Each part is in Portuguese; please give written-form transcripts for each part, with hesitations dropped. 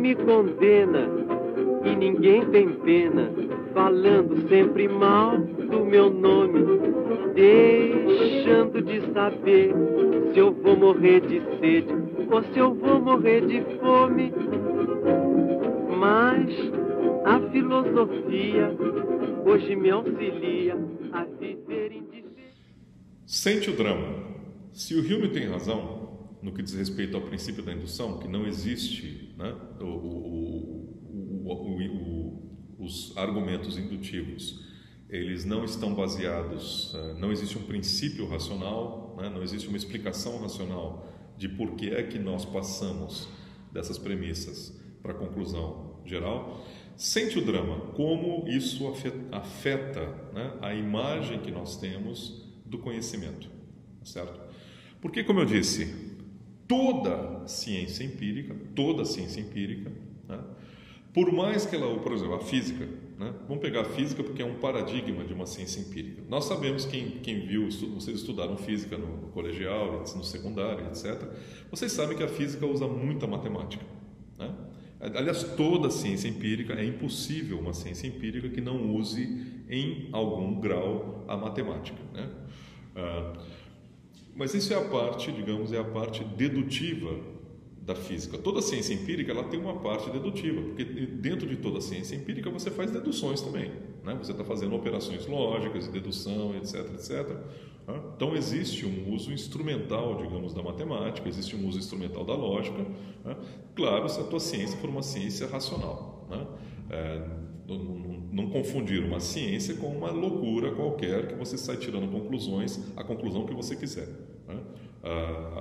me condena e ninguém tem pena, falando sempre mal do meu nome, deixando de saber se eu vou morrer de sede ou se eu vou morrer de fome. Mas a filosofia hoje me auxilia a viver indiferente. Sente o drama. Se o Hume tem razão no que diz respeito ao princípio da indução, que não existe, né, os argumentos indutivos, eles não estão baseados, não existe um princípio racional, né, não existe uma explicação racional de por que é que nós passamos dessas premissas para a conclusão geral. Sente o drama, como isso afeta, né, a imagem que nós temos do conhecimento, certo? Porque, como eu disse, toda ciência empírica, né, por mais que ela, por exemplo, a física, né, vamos pegar a física porque é um paradigma de uma ciência empírica. Nós sabemos, quem viu, vocês estudaram física no colegial, no secundário, etc., vocês sabem que a física usa muita matemática, né? Aliás, toda ciência empírica, é impossível uma ciência empírica que não use em algum grau a matemática, né? Mas isso é a parte, digamos, é a parte dedutiva da física. Toda ciência empírica ela tem uma parte dedutiva, porque dentro de toda ciência empírica você faz deduções também, né? Você está fazendo operações lógicas, de dedução, etc, etc. Então existe um uso instrumental, digamos, da matemática, existe um uso instrumental da lógica, né? Claro, se a tua ciência for uma ciência racional, né? Não confundir uma ciência com uma loucura qualquer que você sai tirando conclusões, a conclusão que você quiser, né?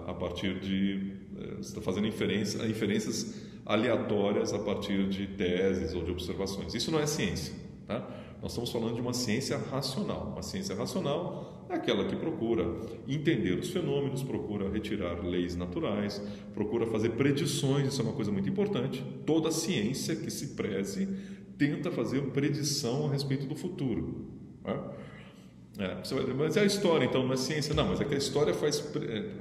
A partir de... Você está fazendo inferências aleatórias a partir de teses ou de observações. Isso não é ciência, tá? Nós estamos falando de uma ciência racional. Uma ciência racional é aquela que procura entender os fenômenos, procura retirar leis naturais, procura fazer predições. Isso é uma coisa muito importante. Toda ciência que se preze tenta fazer predição a respeito do futuro, tá? Mas é a história, então não é ciência. Não, mas é que a história faz...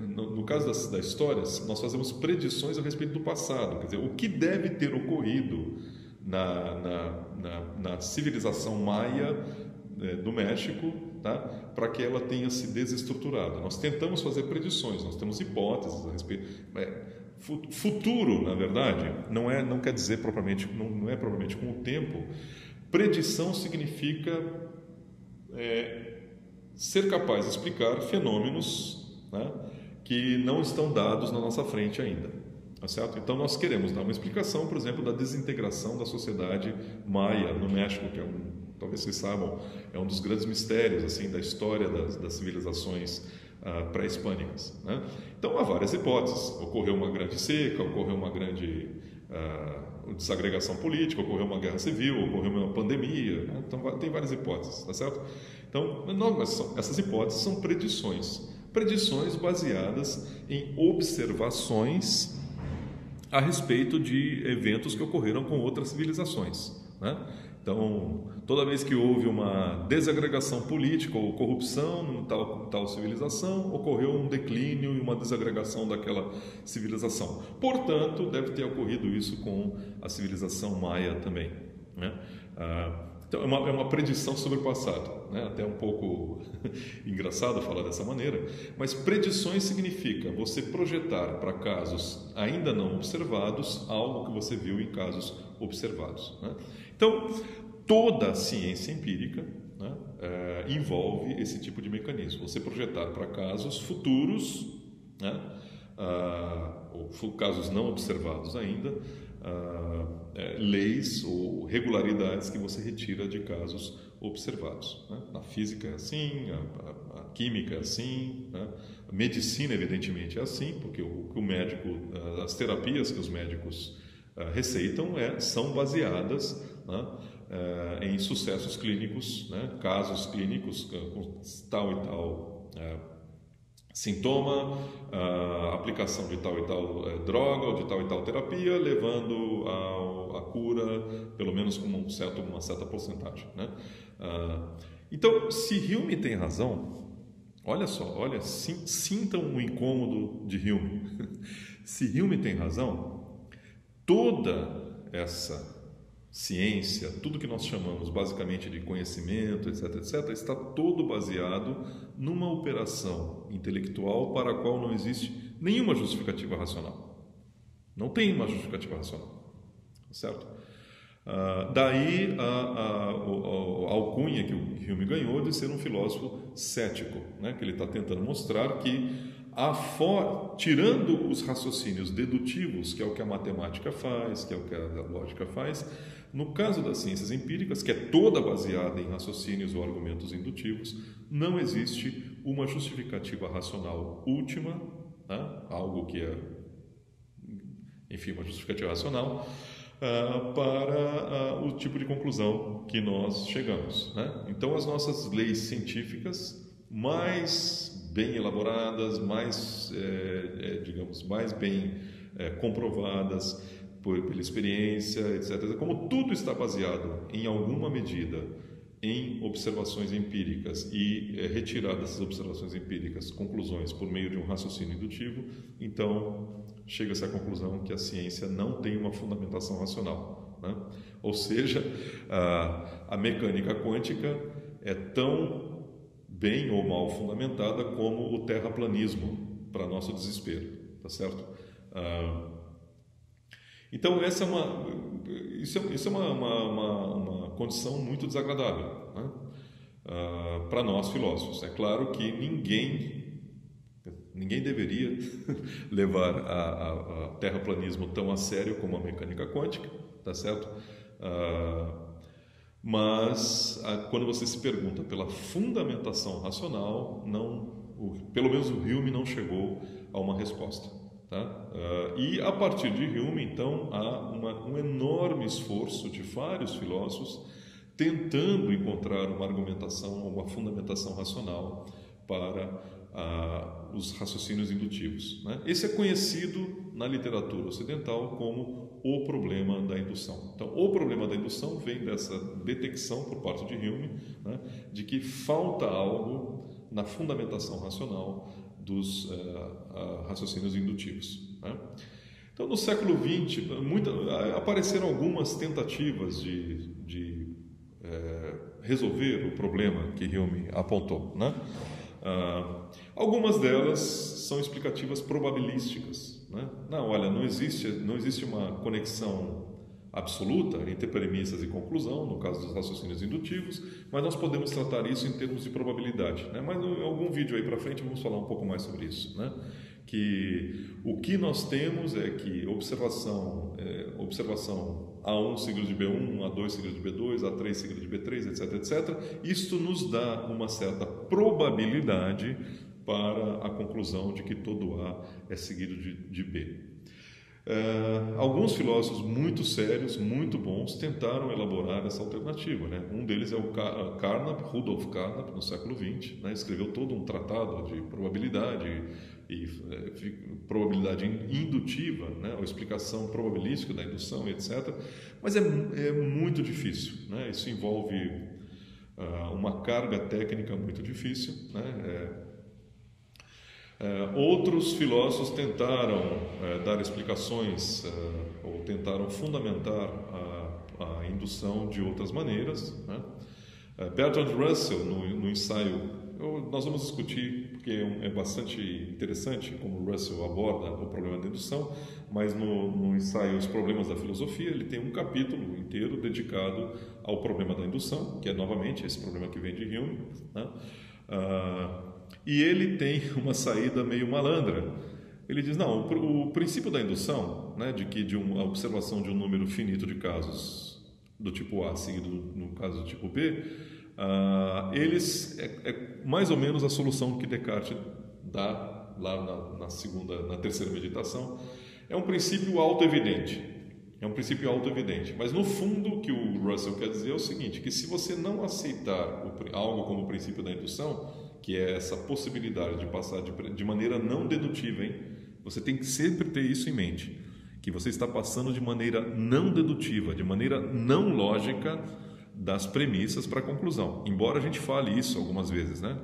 No caso das histórias, nós fazemos predições a respeito do passado. Quer dizer, o que deve ter ocorrido na civilização maia do México, tá? Para que ela tenha se desestruturado. Nós tentamos fazer predições, nós temos hipóteses a respeito... Futuro, na verdade, não quer dizer propriamente, não é propriamente com o tempo. Predição significa ser capaz de explicar fenômenos, né, que não estão dados na nossa frente ainda, tá certo? Então nós queremos dar uma explicação, por exemplo, da desintegração da sociedade maia no México, que talvez vocês saibam, é um dos grandes mistérios assim da história das civilizações pré-hispânicas, né? Então há várias hipóteses. Ocorreu uma grande seca, ocorreu uma grande desagregação política, ocorreu uma guerra civil, ocorreu uma pandemia, né? Então tem várias hipóteses, tá certo? Então, essas hipóteses são predições baseadas em observações a respeito de eventos que ocorreram com outras civilizações, né? Então, toda vez que houve uma desagregação política ou corrupção em tal civilização, ocorreu um declínio e uma desagregação daquela civilização. Portanto, deve ter ocorrido isso com a civilização maia também, né? Então, é uma predição sobre o passado, né? Até um pouco engraçado falar dessa maneira, mas predições significa você projetar para casos ainda não observados algo que você viu em casos observados, né? Então, toda a ciência empírica, né, envolve esse tipo de mecanismo. Você projetar para casos futuros, né, ou casos não observados ainda, leis ou regularidades que você retira de casos observados, né? Na física é assim, a química é assim, né? A medicina evidentemente é assim, porque o médico, as terapias que os médicos receitam são baseadas, né, em sucessos clínicos, né, casos clínicos com tal e tal sintoma, aplicação de tal e tal droga ou de tal e tal terapia, levando à cura, pelo menos com uma certa porcentagem, né? Então, se Hume tem razão, olha só, sintam o incômodo de Hume. Se Hume tem razão, toda essa ciência, tudo que nós chamamos basicamente de conhecimento, etc., etc., está todo baseado numa operação intelectual para a qual não existe nenhuma justificativa racional. Não tem uma justificativa racional, certo? Daí a alcunha que o Hume ganhou de ser um filósofo cético, né? Que ele está tentando mostrar que, tirando os raciocínios dedutivos, que é o que a matemática faz, que é o que a lógica faz, no caso das ciências empíricas, que é toda baseada em raciocínios ou argumentos indutivos, não existe uma justificativa racional última, né? Algo que é, enfim, uma justificativa racional para o tipo de conclusão que nós chegamos, né? Então, as nossas leis científicas mais bem elaboradas, digamos, mais bem comprovadas pela experiência, etc. Como tudo está baseado, em alguma medida, em observações empíricas e retirar dessas observações empíricas conclusões por meio de um raciocínio indutivo, então chega-se à conclusão que a ciência não tem uma fundamentação racional, né? Ou seja, a mecânica quântica é tão bem ou mal fundamentada como o terraplanismo, para nosso desespero, tá certo? Então, isso é uma condição muito desagradável, né? Para nós filósofos. É claro que ninguém deveria levar a terraplanismo tão a sério como a mecânica quântica, tá certo? Mas quando você se pergunta pela fundamentação racional, pelo menos o Hume não chegou a uma resposta. Tá? E a partir de Hume, então, há um enorme esforço de vários filósofos tentando encontrar uma argumentação, uma fundamentação racional para os raciocínios indutivos, né? Esse é conhecido na literatura ocidental como o problema da indução. Então, o problema da indução vem dessa detecção por parte de Hume, né, de que falta algo na fundamentação racional dos raciocínios indutivos, né? Então, no século XX, apareceram algumas tentativas de resolver o problema que Hume apontou, né? Algumas delas são explicativas probabilísticas, né? Não, olha, não existe uma conexão absoluta entre premissas e conclusão, no caso dos raciocínios indutivos, mas nós podemos tratar isso em termos de probabilidade, né? Mas em algum vídeo aí para frente vamos falar um pouco mais sobre isso, né? Que o que nós temos é que observação A1 seguido de B1, A2 seguido de B2, A3 seguido de B3, etc, etc. Isto nos dá uma certa probabilidade para a conclusão de que todo A é seguido de B. Alguns filósofos muito sérios, muito bons, tentaram elaborar essa alternativa, né? Um deles é o Rudolf Carnap, no século XX, né? Escreveu todo um tratado de probabilidade e probabilidade indutiva, né? A explicação probabilística da indução, etc. Mas é muito difícil, né? Isso envolve uma carga técnica muito difícil, né? Outros filósofos tentaram dar explicações ou tentaram fundamentar a indução de outras maneiras, né? Bertrand Russell, no ensaio, nós vamos discutir porque é bastante interessante como Russell aborda o problema da indução, mas no ensaio Os Problemas da Filosofia, ele tem um capítulo inteiro dedicado ao problema da indução, que é novamente esse problema que vem de Hume, né? E ele tem uma saída meio malandra. Ele diz, não, o princípio da indução, né, de uma observação de um número finito de casos do tipo A seguido no caso do tipo B, eles é mais ou menos a solução que Descartes dá lá na terceira meditação. É um princípio auto-evidente. Mas no fundo o que o Russell quer dizer é o seguinte, que se você não aceitar algo como o princípio da indução, que é essa possibilidade de passar de maneira não dedutiva, hein? Você tem que sempre ter isso em mente, que você está passando de maneira não dedutiva, de maneira não lógica das premissas para a conclusão. Embora a gente fale isso algumas vezes, né?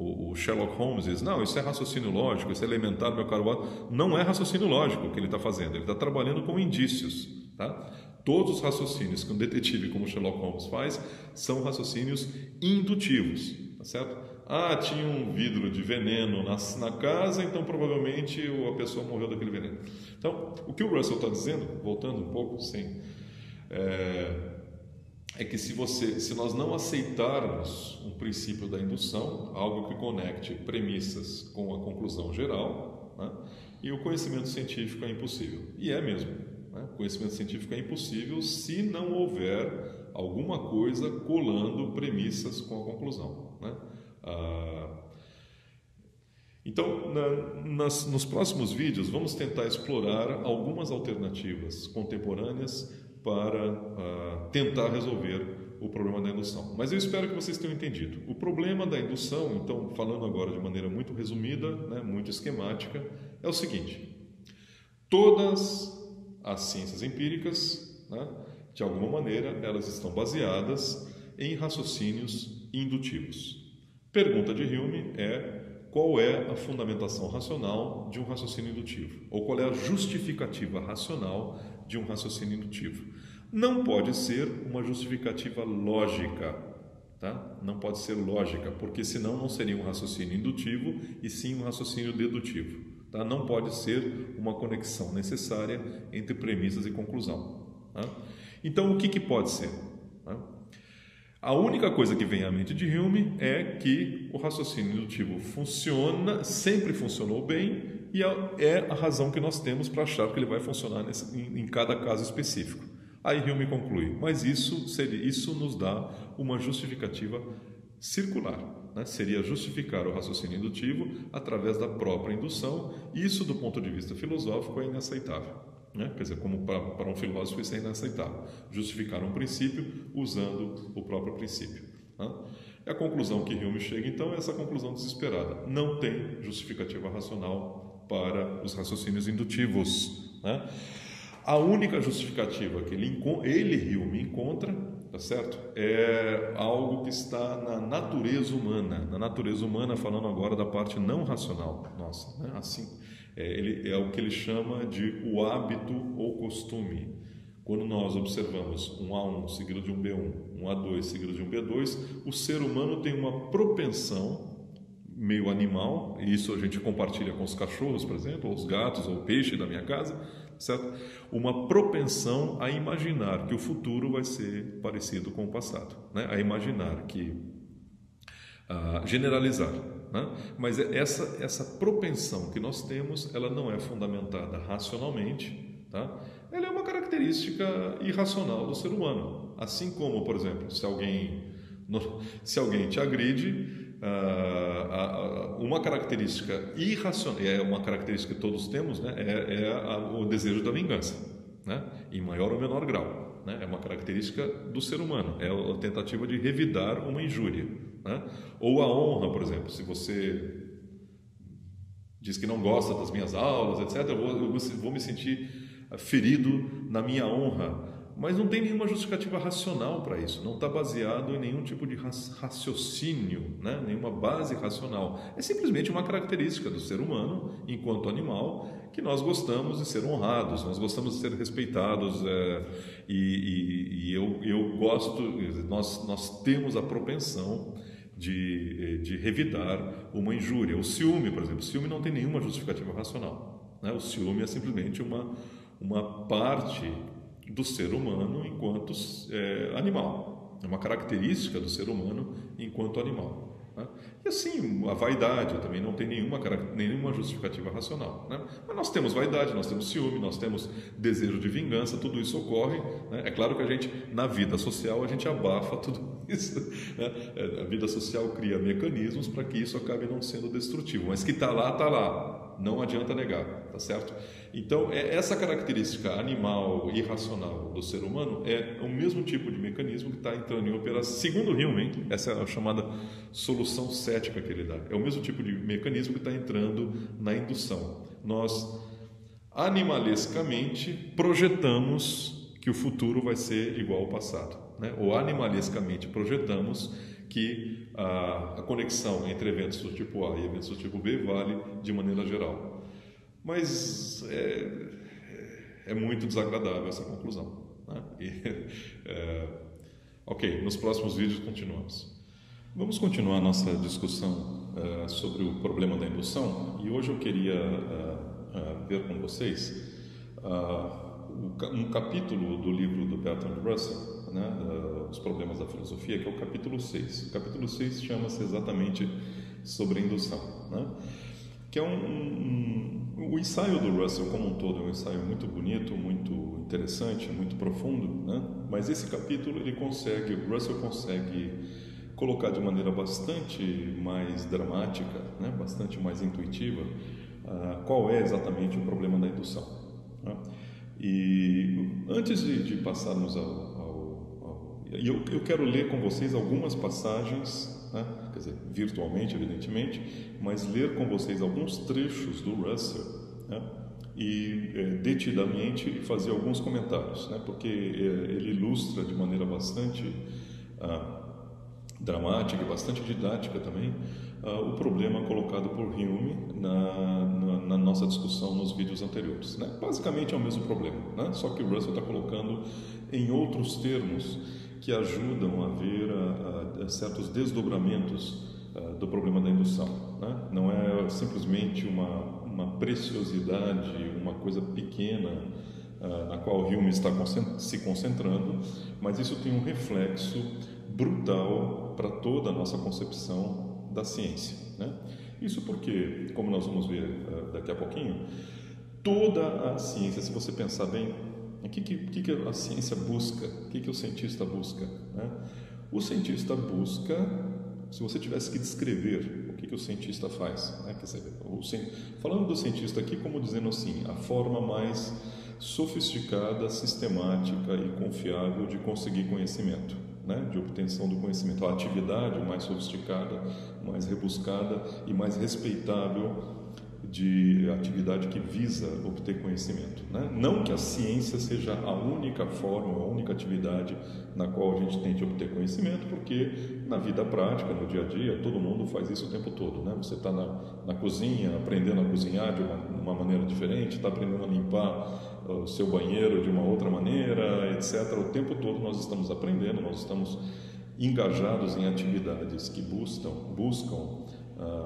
o Sherlock Holmes diz, não, isso é raciocínio lógico, isso é elementar, meu caro Watson. Não é raciocínio lógico o que ele está fazendo, ele está trabalhando com indícios. Tá? Todos os raciocínios que um detetive como Sherlock Holmes faz são raciocínios indutivos, tá certo? Ah, tinha um vidro de veneno na casa, então provavelmente a pessoa morreu daquele veneno. Então, o que o Russell está dizendo, voltando um pouco, sim, é que se nós não aceitarmos um princípio da indução, algo que conecte premissas com a conclusão geral, né, e o conhecimento científico é impossível. E é mesmo. Né? O conhecimento científico é impossível se não houver alguma coisa colando premissas com a conclusão. Né? Então, nos próximos vídeos, vamos tentar explorar algumas alternativas contemporâneas para tentar resolver o problema da indução. Mas eu espero que vocês tenham entendido. O problema da indução, então, falando agora de maneira muito resumida, né, muito esquemática, é o seguinte: todas as ciências empíricas, né, de alguma maneira, elas estão baseadas em raciocínios indutivos. Pergunta de Hume é: qual é a fundamentação racional de um raciocínio indutivo? Ou qual é a justificativa racional de um raciocínio indutivo? Não pode ser uma justificativa lógica, tá? Não pode ser lógica, porque senão não seria um raciocínio indutivo e sim um raciocínio dedutivo, tá? Não pode ser uma conexão necessária entre premissas e conclusão, tá? Então, o que pode ser? Tá? A única coisa que vem à mente de Hume é que o raciocínio indutivo sempre funcionou bem e é a razão que nós temos para achar que ele vai funcionar em cada caso específico. Aí Hume conclui, mas isso nos dá uma justificativa circular, né? Seria justificar o raciocínio indutivo através da própria indução, e isso do ponto de vista filosófico é inaceitável. Né? Quer dizer, como para um filósofo isso é inaceitável, justificar um princípio usando o próprio princípio. Né? A conclusão que Hume chega, então, é essa conclusão desesperada. Não tem justificativa racional para os raciocínios indutivos. Né? A única justificativa que Hume encontra, tá certo? É algo que está na natureza humana. Na natureza humana, falando agora da parte não racional nossa, né? Assim, é o que ele chama de o hábito ou costume. Quando nós observamos um A1 seguido de um B1, um A2 seguido de um B2, o ser humano tem uma propensão meio animal, e isso a gente compartilha com os cachorros, por exemplo, ou os gatos, ou o peixe da minha casa, certo? Uma propensão a imaginar que o futuro vai ser parecido com o passado, né? A imaginar que generalizar, né? Mas essa propensão que nós temos, ela não é fundamentada racionalmente, tá? Ela é uma característica irracional do ser humano. Assim como, por exemplo, se alguém te agride, uma característica irracional, é uma característica que todos temos, né? O desejo da vingança, né? Em maior ou menor grau, né? É uma característica do ser humano, é a tentativa de revidar uma injúria, né? Ou a honra, por exemplo, se você diz que não gosta das minhas aulas, etc., eu vou me sentir ferido na minha honra. Mas não tem nenhuma justificativa racional para isso, não está baseado em nenhum tipo de raciocínio, né? Nenhuma base racional. É simplesmente uma característica do ser humano, enquanto animal, que nós gostamos de ser honrados, nós gostamos de ser respeitados, eu gosto, nós temos a propensão de revidar uma injúria. O ciúme, por exemplo, o ciúme não tem nenhuma justificativa racional, né? O ciúme é simplesmente uma parte do ser humano enquanto animal, é uma característica do ser humano enquanto animal, né? E assim, a vaidade também não tem nenhuma justificativa racional, né? Mas nós temos vaidade, nós temos ciúme, nós temos desejo de vingança, tudo isso ocorre, né? É claro que a gente, na vida social, a gente abafa tudo isso, né? A vida social cria mecanismos para que isso acabe não sendo destrutivo, mas que está lá, não adianta negar, tá certo? Então, essa característica animal irracional do ser humano é o mesmo tipo de mecanismo que está entrando em operação. Segundo Hume, essa é a chamada solução cética que ele dá. É o mesmo tipo de mecanismo que está entrando na indução. Nós, animalescamente, projetamos que o futuro vai ser igual ao passado, né? Ou animalescamente projetamos que a conexão entre eventos do tipo A e eventos do tipo B vale de maneira geral. Mas é muito desagradável essa conclusão, né? Ok, nos próximos vídeos continuamos. Vamos continuar a nossa discussão sobre o problema da indução, e hoje eu queria ver com vocês um capítulo do livro do Bertrand Russell, né, Os Problemas da Filosofia, que é o capítulo 6. O capítulo 6 chama-se exatamente sobre a indução, né, que é o ensaio do Russell como um todo é um ensaio muito bonito, muito interessante, muito profundo, né, mas esse capítulo o Russell consegue colocar de maneira bastante mais dramática, né, bastante mais intuitiva, qual é exatamente o problema da indução, né? E antes de passarmos eu quero ler com vocês algumas passagens, né? Quer dizer, virtualmente, evidentemente, mas ler com vocês alguns trechos do Russell, né? E detidamente fazer alguns comentários, né? Porque ele ilustra de maneira bastante dramática e bastante didática também o problema colocado por Hume na nossa discussão nos vídeos anteriores, né? Basicamente é o mesmo problema, né? Só que o Russell está colocando em outros termos que ajudam a ver certos desdobramentos do problema da indução, né? Não é simplesmente uma preciosidade, uma coisa pequena na qual Hume está se concentrando, mas isso tem um reflexo brutal para toda a nossa concepção da ciência, né? Isso porque, como nós vamos ver daqui a pouquinho, toda a ciência, se você pensar bem, o que a ciência busca? O que o cientista busca, né? O cientista busca, se você tivesse que descrever o que o cientista faz, né? Quer dizer, falando do cientista aqui como dizendo assim, a forma mais sofisticada, sistemática e confiável de conseguir conhecimento, né? De obtenção do conhecimento, a atividade mais sofisticada, mais rebuscada e mais respeitável de atividade que visa obter conhecimento, né? Não que a ciência seja a única forma, a única atividade na qual a gente tente obter conhecimento, porque na vida prática, no dia a dia, todo mundo faz isso o tempo todo, né? Você está na cozinha, aprendendo a cozinhar de uma maneira diferente, está aprendendo a limpar o seu banheiro de uma outra maneira, etc. O tempo todo nós estamos aprendendo, nós estamos engajados em atividades que buscam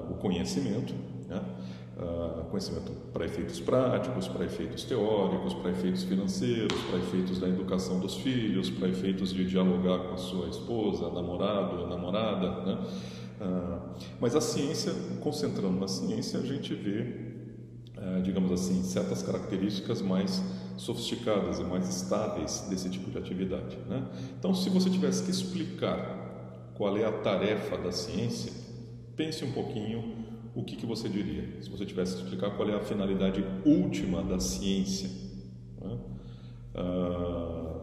o conhecimento, né? Conhecimento para efeitos práticos, para efeitos teóricos, para efeitos financeiros, para efeitos da educação dos filhos, para efeitos de dialogar com a sua esposa, namorado, namorada, né? Mas a ciência, concentrando na ciência, a gente vê, digamos assim, certas características mais sofisticadas e mais estáveis desse tipo de atividade, né? Então, se você tivesse que explicar qual é a tarefa da ciência, pense um pouquinho o que você diria, se você tivesse que explicar qual é a finalidade última da ciência, né?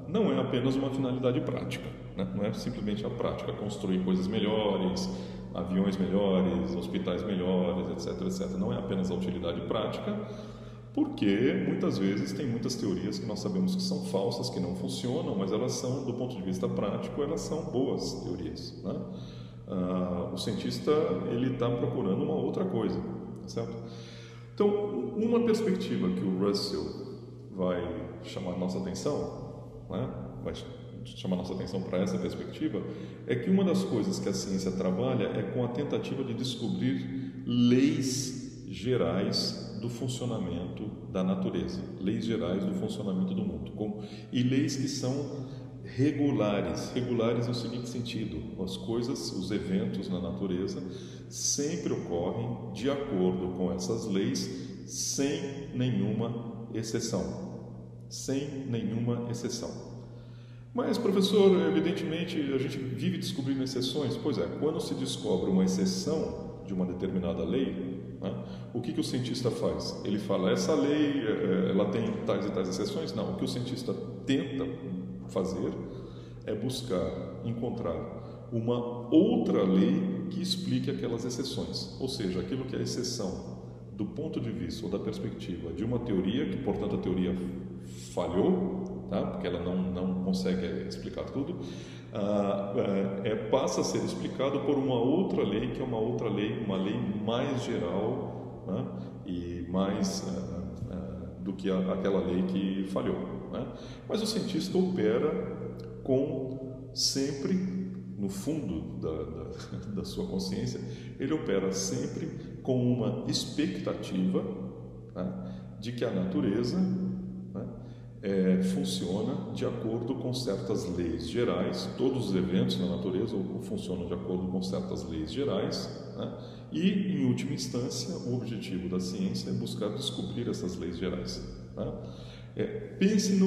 Não é apenas uma finalidade prática, né? Não é simplesmente a prática, construir coisas melhores, aviões melhores, hospitais melhores, etc, etc. Não é apenas a utilidade prática, porque muitas vezes tem muitas teorias que nós sabemos que são falsas, que não funcionam, mas elas são, do ponto de vista prático, elas são boas teorias, né? O cientista ele está procurando uma outra coisa, certo? Então, uma perspectiva que o Russell vai chamar nossa atenção, né? Vai chamar nossa atenção para essa perspectiva, é que uma das coisas que a ciência trabalha é com a tentativa de descobrir leis gerais do funcionamento da natureza, leis gerais do funcionamento do mundo, e leis que são regulares no seguinte sentido: as coisas, os eventos na natureza sempre ocorrem de acordo com essas leis, sem nenhuma exceção. Mas, professor, evidentemente a gente vive descobrindo exceções. Pois é, quando se descobre uma exceção de uma determinada lei, né, o que o cientista faz? Ele fala, essa lei ela tem tais e tais exceções? Não, o que o cientista tenta fazer é buscar encontrar uma outra lei que explique aquelas exceções, ou seja, aquilo que é exceção do ponto de vista ou da perspectiva de uma teoria, que portanto a teoria falhou, tá? Porque ela não consegue explicar tudo, passa a ser explicado por uma outra lei, que é uma lei mais geral, né? E mais do que aquela lei que falhou, né? Mas o cientista opera sempre, no fundo da sua consciência, ele opera sempre com uma expectativa, né, de que a natureza, né, funciona de acordo com certas leis gerais. Todos os eventos na natureza funcionam de acordo com certas leis gerais, né, e, em última instância, o objetivo da ciência é buscar descobrir essas leis gerais, né? Pense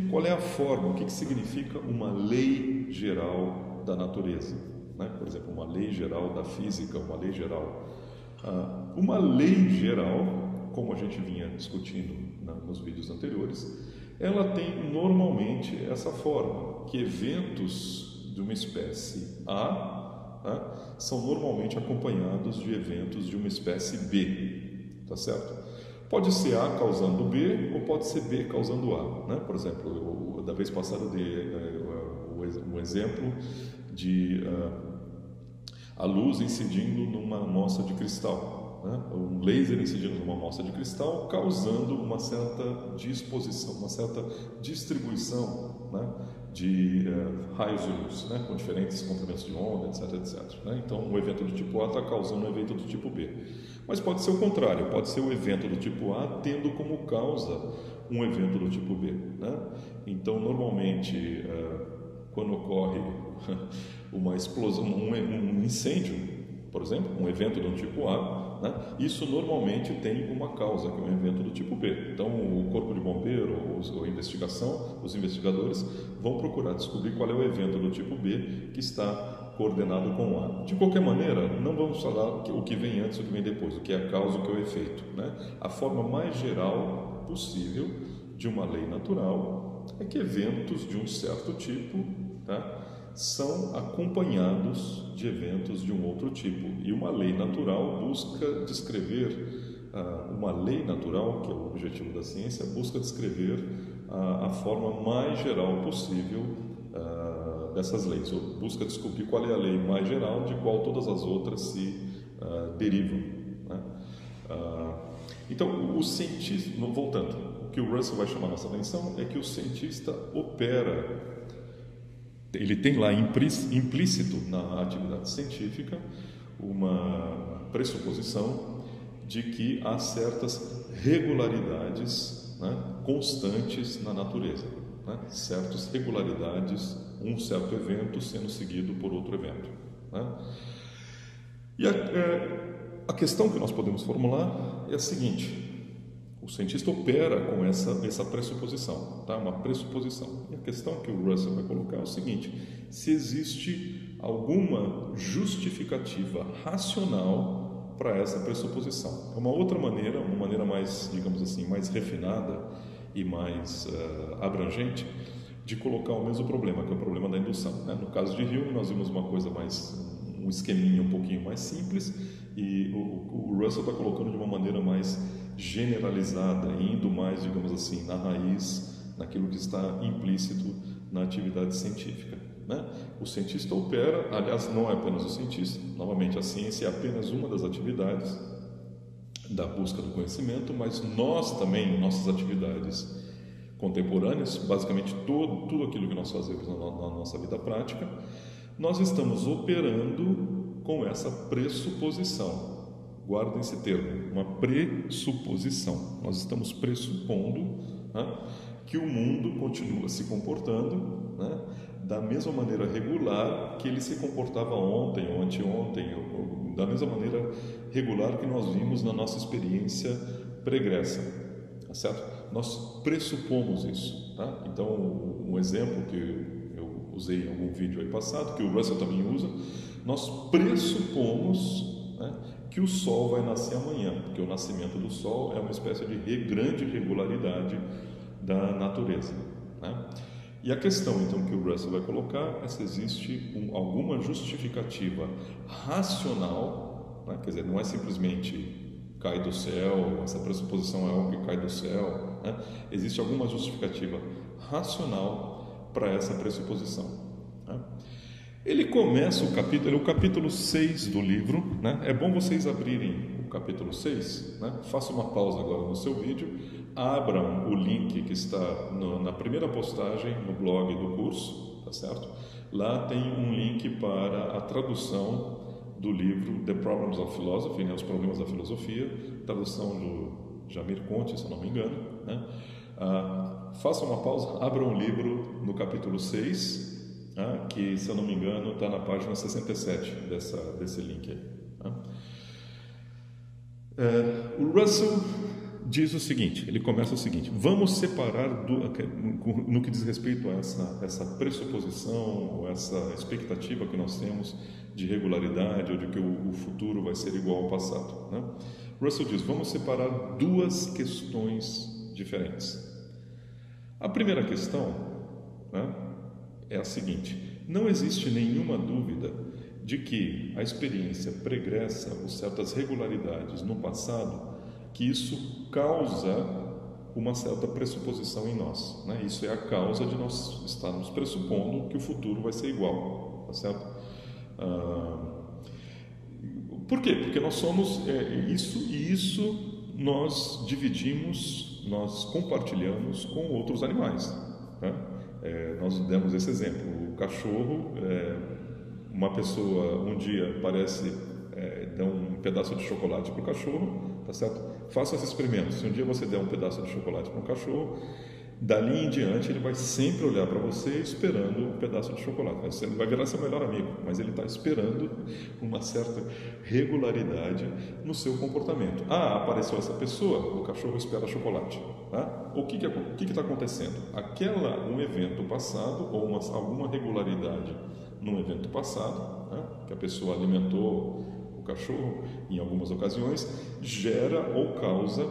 qual é a forma, o que significa uma lei geral da natureza, né? Por exemplo, uma lei geral da física, uma lei geral. Uma lei geral, como a gente vinha discutindo nos vídeos anteriores, ela tem normalmente essa forma, que eventos de uma espécie A, né, são normalmente acompanhados de eventos de uma espécie B, tá certo? Pode ser A causando B ou pode ser B causando A, né? Por exemplo, da vez passada eu dei um exemplo de a luz incidindo numa amostra de cristal, né? Um laser incidindo numa amostra de cristal, causando uma certa disposição, uma certa distribuição, né, de raios de luz, né, com diferentes comprimentos de onda, etc, etc, né? Então, um evento do tipo A está causando um evento do tipo B. Mas pode ser o contrário, pode ser o evento do tipo A tendo como causa um evento do tipo B, né? Então, normalmente, quando ocorre uma explosão, um incêndio, por exemplo, um evento do tipo A, né, isso normalmente tem uma causa, que é um evento do tipo B. Então, o corpo de bombeiro ou a investigação, os investigadores vão procurar descobrir qual é o evento do tipo B que está coordenado com A. De qualquer maneira, não vamos falar o que vem antes e o que vem depois, o que é a causa e o que é o efeito, né? A forma mais geral possível de uma lei natural é que eventos de um certo tipo, tá, são acompanhados de eventos de um outro tipo. E uma lei natural busca descrever, uma lei natural, que é o objetivo da ciência, busca descrever a forma mais geral possível dessas leis, ou busca descobrir qual é a lei mais geral de qual todas as outras se derivam, né? Então, o cientista, voltando, o que o Russell vai chamar nossa atenção é que o cientista opera, ele tem lá implícito na atividade científica uma pressuposição de que há certas regularidades, né, constantes na natureza, né? Certas regularidades, um certo evento sendo seguido por outro evento, né? E a questão que nós podemos formular é a seguinte: o cientista opera com essa pressuposição, tá? Uma pressuposição. E a questão que o Russell vai colocar é o seguinte: se existe alguma justificativa racional para essa pressuposição. É uma outra maneira, uma maneira mais, digamos assim, mais refinada e mais abrangente de colocar o mesmo problema, que é o problema da indução, né? No caso de Hume, nós vimos uma coisa um esqueminha um pouquinho mais simples, e o Russell está colocando de uma maneira mais generalizada, indo mais, digamos assim, na raiz, naquilo que está implícito na atividade científica, né? O cientista opera, aliás, não é apenas o cientista, novamente, a ciência é apenas uma das atividades da busca do conhecimento, mas nós também, nossas atividades contemporâneas, basicamente tudo aquilo que nós fazemos na nossa vida prática, nós estamos operando com essa pressuposição. Guardem esse termo, uma pressuposição. Nós estamos pressupondo, né, que o mundo continua se comportando, né, da mesma maneira regular que ele se comportava ontem ou anteontem, ou da mesma maneira regular que nós vimos na nossa experiência pregressa, tá certo? Nós pressupomos isso, tá? Então, um exemplo que eu usei em algum vídeo aí passado, que o Russell também usa, nós pressupomos, né, que o Sol vai nascer amanhã, porque o nascimento do Sol é uma espécie de grande regularidade da natureza, né? E a questão, então, que o Russell vai colocar é se existe alguma justificativa racional, né? Quer dizer, não é simplesmente cai do céu, essa pressuposição é algo que cai do céu, né? Existe alguma justificativa racional para essa pressuposição. Né? Ele começa o capítulo, é o capítulo 6 do livro, né? É bom vocês abrirem o capítulo 6, né? Faça uma pausa agora no seu vídeo, abram o link que está na primeira postagem no blog do curso, tá certo? Lá tem um link para a tradução do livro The Problems of Philosophy, né? Os Problemas da Filosofia, tradução do Jamir Conte, se eu não me engano, né? Façam uma pausa, abram o livro no capítulo 6, que, se eu não me engano, está na página 67 desse link aí. O Russell diz o seguinte, ele começa o seguinte: vamos separar no que diz respeito a essa pressuposição, ou essa expectativa que nós temos de regularidade, ou de que o futuro vai ser igual ao passado, né? Russell diz, vamos separar duas questões diferentes. A primeira questão, né, é a seguinte: não existe nenhuma dúvida de que a experiência pregressa ou certas regularidades no passado, que isso causa uma certa pressuposição em nós, né? Isso é a causa de nós estarmos pressupondo que o futuro vai ser igual, tá certo? Por quê? Porque nós somos isso nós dividimos, nós compartilhamos com outros animais, né? Nós demos esse exemplo. O cachorro, uma pessoa um dia parece dar um pedaço de chocolate para o cachorro, tá certo? Faça esse experimento. Se um dia você der um pedaço de chocolate para um cachorro, dali em diante ele vai sempre olhar para você esperando um pedaço de chocolate. Você vai virar seu melhor amigo, mas ele está esperando uma certa regularidade no seu comportamento. Apareceu essa pessoa, o cachorro espera chocolate. Tá? O que está acontecendo? Um evento passado, ou alguma regularidade num evento passado, né, que a pessoa alimentou o cachorro em algumas ocasiões, gera ou causa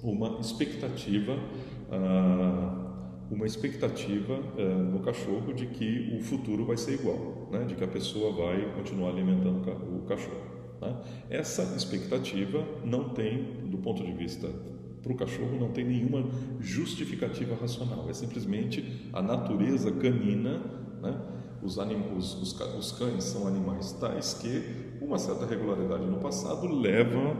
uma expectativa no cachorro de que o futuro vai ser igual, né? De que a pessoa vai continuar alimentando o cachorro, né? Essa expectativa não tem, do ponto de vista para o cachorro, não tem nenhuma justificativa racional, é simplesmente a natureza canina, né? Os cães são animais tais que uma certa regularidade no passado leva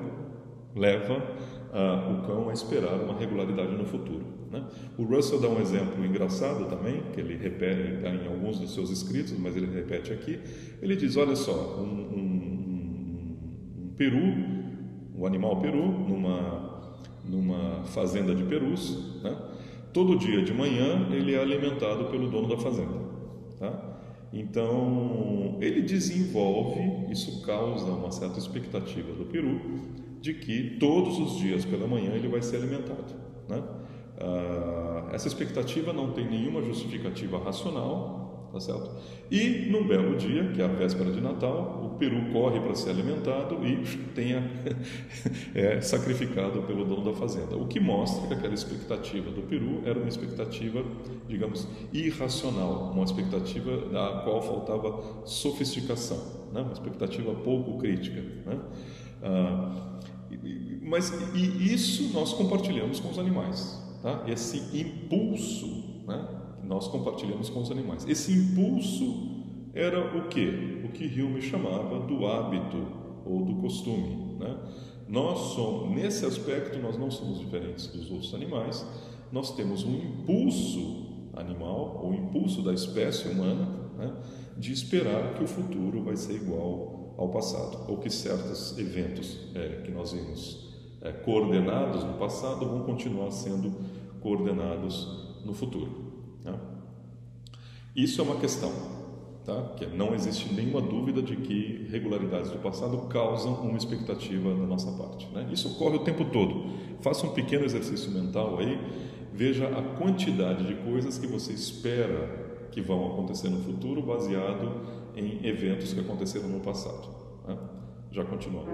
o cão a esperar uma regularidade no futuro, né? O Russell dá um exemplo engraçado também, que ele repete em alguns dos seus escritos, mas ele repete aqui. Ele diz, olha só, um peru, um animal peru, numa fazenda de perus, né? Todo dia de manhã ele é alimentado pelo dono da fazenda, tá? Então ele desenvolve, isso causa uma certa expectativa do peru de que todos os dias pela manhã ele vai ser alimentado, né? Essa expectativa não tem nenhuma justificativa racional, tá certo? E num belo dia, que é a véspera de Natal, o peru corre para ser alimentado e é sacrificado pelo dono da fazenda, o que mostra que aquela expectativa do peru era uma expectativa, digamos, irracional, uma expectativa da qual faltava sofisticação, né? Uma expectativa pouco crítica, né? Mas isso nós compartilhamos com os animais, tá? Esse impulso, né, nós compartilhamos com os animais. Esse impulso era o quê? O que Hume chamava do hábito ou do costume, né? Nesse aspecto, nós não somos diferentes dos outros animais. Nós temos um impulso animal, ou impulso da espécie humana, né, de esperar que o futuro vai ser igual ao passado, ou que certos eventos que nós vimos coordenados no passado vão continuar sendo coordenados no futuro, né? Isso é uma questão, tá? Que não existe nenhuma dúvida de que regularidades do passado causam uma expectativa da nossa parte, né? Isso ocorre o tempo todo. Faça um pequeno exercício mental aí, veja a quantidade de coisas que você espera que vão acontecer no futuro baseado em eventos que aconteceram no passado, né? Já continuamos.